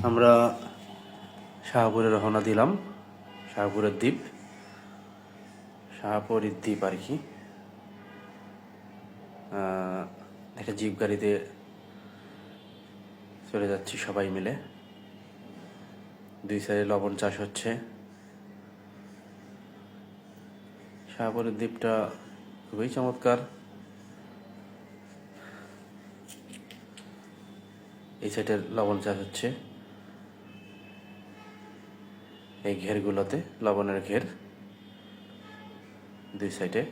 আমরা শাহপুরে রওনা দিলাম। শাহপুরের দ্বীপ, শাহপুরের দ্বীপ আর কি। একটা জিপ গাড়িতে চলে যাচ্ছি সবাই মিলে। দুই সাইডে লবণ চাষ হচ্ছে। শাহপুরের দ্বীপটা খুবই চমৎকার। এই সাইডে লবণ চাষ হচ্ছে, এই ঘেরগুলোতে লবণের ঘের দুই সাইডে।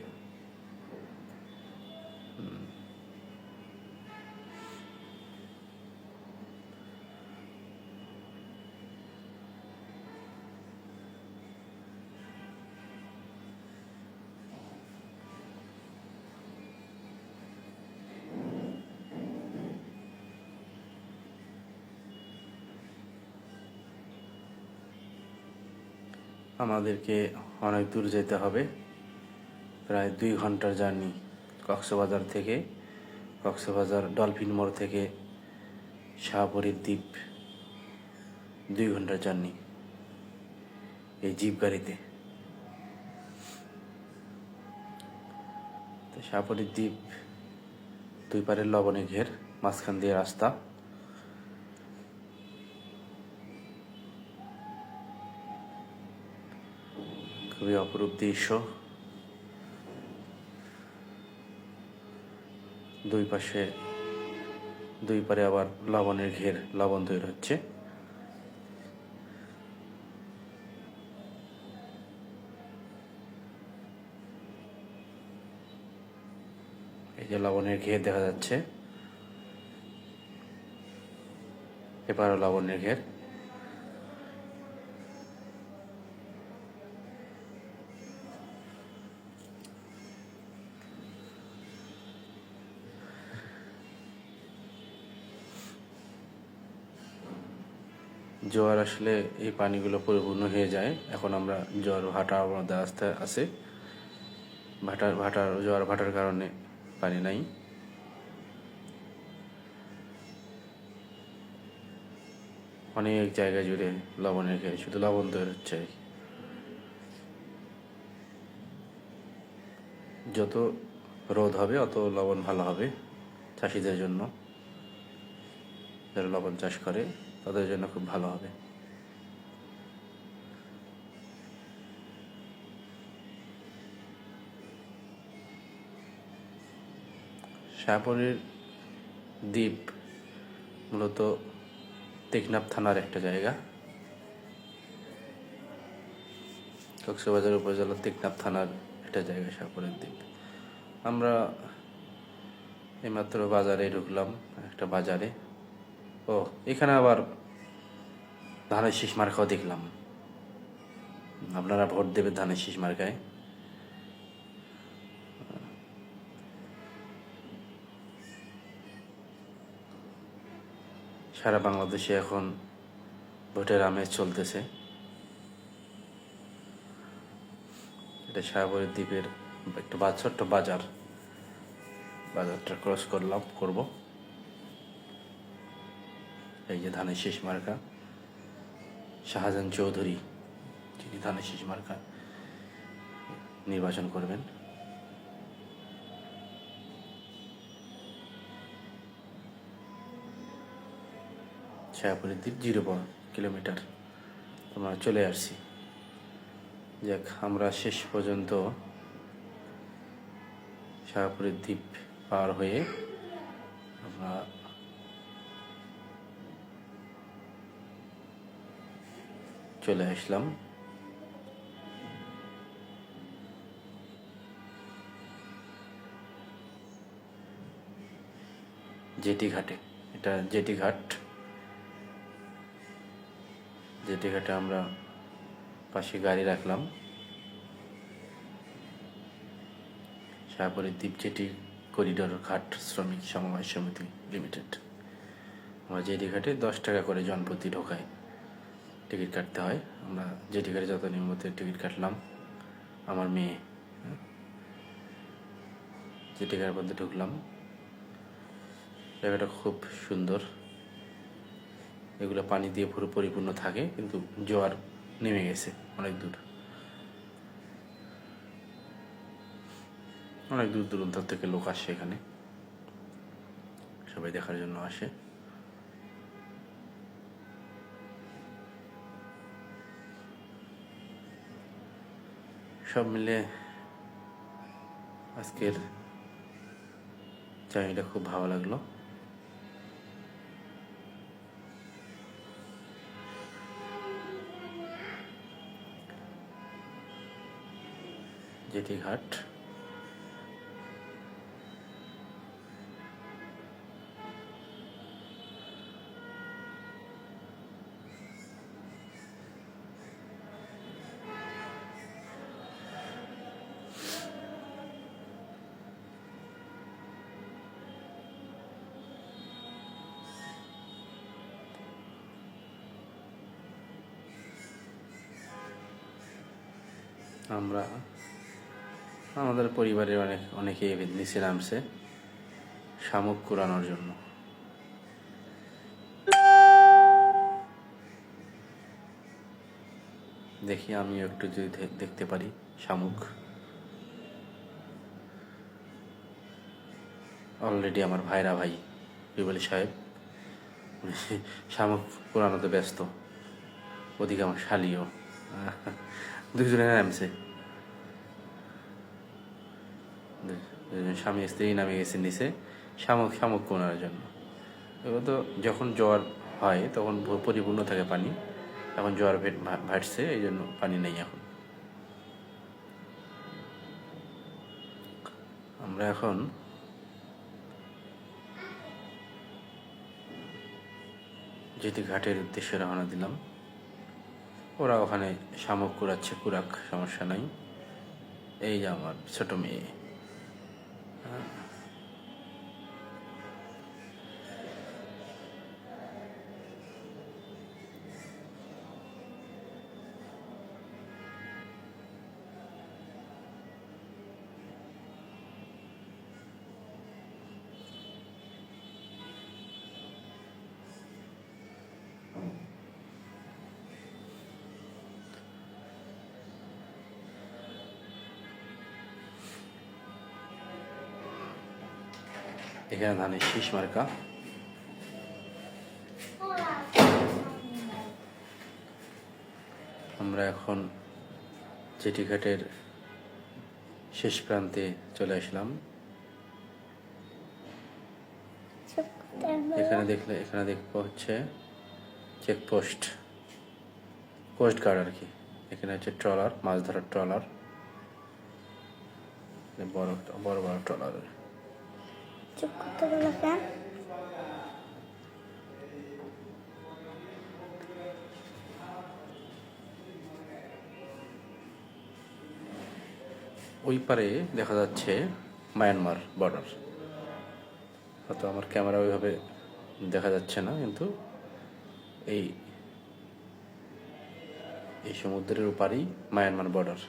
আমাদেরকে অনেক দূর যেতে হবে, প্রায় 2 ঘন্টার জার্নি। কক্সবাজার থেকে, কক্সবাজার ডলফিন মোড় থেকে শাহপুরের দ্বীপ 2 ঘন্টার জার্নি এই জিপ গাড়িতে। তো শাহপুরের দ্বীপ দুই পারে লবণে ঘের, মাঝখান দিয়ে রাস্তা। খুবই অপরূপ দৃশ্য। দুই পারে আবার লবণের ঘের, লবণ তৈরি হচ্ছে। এই যে লবণের ঘের দেখা যাচ্ছে, এবারও লবণের ঘের। জোয়ার আসলে এই পানিগুলো পরিপূর্ণ হয়ে যায়। এখন আমরা জোয়ার ভাটার মধ্যে আছে। জোয়ার ভাটার কারণে পানি নাই। অনেক জায়গা জুড়ে লবণের ঘের, শুধু লবণ তৈরি হচ্ছে। যত রোদ হবে অত লবণ ভালো হবে চাষিদের জন্য। যারা লবণ চাষ করে তাদের জন্য খুব ভালো হবে। শাহপুরের দ্বীপ মূলত টেকনাফ থানার একটা জায়গা। কক্সবাজার উপজেলার টেকনাফ থানার একটা জায়গা শাহপুরের দ্বীপ। আমরা এইমাত্র বাজারে ঢুকলাম, একটা বাজারে। ও, এখানে আবার ধানের শীষ মার্কাও দেখলাম। আপনারা ভোট দেবেন ধানের শীষ মার্কায়। সারা বাংলাদেশে এখন ভোটের আমেজ চলতেছে। এটা শাহপুরের দ্বীপের একটা ছোট্ট বাজার। বাজারটা ক্রস করব। এই যে ধানের শীষ মার্কা, শাহজাহান চৌধুরী, যিনি ধানের শীষ মার্কা নির্বাচন করবেন। শাহপুরের দ্বীপ 0 কিলোমিটার আমরা চলে আসছি। যাক, আমরা শেষ পর্যন্ত শাহপুরের দ্বীপ পার হয়ে আমরা চলে আসলাম জেটি ঘাটে। এটা জেটি ঘাট। জেটি ঘাটে আমরা পাশে গাড়ি রাখলাম। শাহপুরের দ্বীপ জেটি করিডোর ঘাট শ্রমিক সমবায় সমিতি লিমিটেড। আমরা জেটি ঘাটে 10 টাকা করে জনপ্রতি ঢোকায় টিকিট কাটতে হয়। আমরা জেটি ঘাটে যত নিয়মিত টিকিট কাটলাম, আমার মেয়ে। জেটি ঘাটের মধ্যে ঢুকলাম। জায়গাটা খুব সুন্দর। এগুলো পানি দিয়ে পুরো পরিপূর্ণ থাকে, কিন্তু জোয়ার নেমে গেছে অনেক দূর, অনেক দূর দূরান্ত থেকে লোক আসে এখানে, সবাই দেখার জন্য আসে। সব মিলে আজকের জার্নিটা খুব ভালো লাগলো। জেটি ঘাট, আমরা আমাদের পরিবারের অনেকেই নিচে নামছে শামুক কুড়ানোর জন্য। দেখি আমিও একটু যদি দেখতে পারি শামুক। অলরেডি আমার ভাইরা ভাই বিবলি সাহেব শামুক কুড়ানোতে ব্যস্ত, ওদিকে আমার শালিও দুজনে নামছে, স্বামী স্ত্রী নামে গেছে নিচে শামুক কোনার জন্য। এগুলো তো যখন জ্বর হয় তখন পরিপূর্ণ থাকে পানি, এখন জ্বর ভাটছে, এই জন্য পানি নেই এখন। আমরা এখন জেটি ঘাটের উদ্দেশ্যে রওনা দিলাম। ওরা ওখানে শামুক কুড়াচ্ছে, কুড়াক, সমস্যা নাই। এই যে আমার ছোট মেয়ে, এখানে ধানের শীষ মার্কা। আমরা এখন জেটি ঘাটের শেষ প্রান্তে চলে আসলাম। এখানে দেখবো হচ্ছে চেকপোস্ট, কোস্ট গার্ড আর কি। এখানে হচ্ছে ট্রলার, মাছ ধরার ট্রলার, বড় বড় বড় ট্রলার। ওই পারে দেখা যাচ্ছে মায়ানমার বর্ডার, হয়তো আমার ক্যামেরা ওইভাবে দেখা যাচ্ছে না, কিন্তু এই সমুদ্রের ওপারেই মায়ানমার বর্ডার।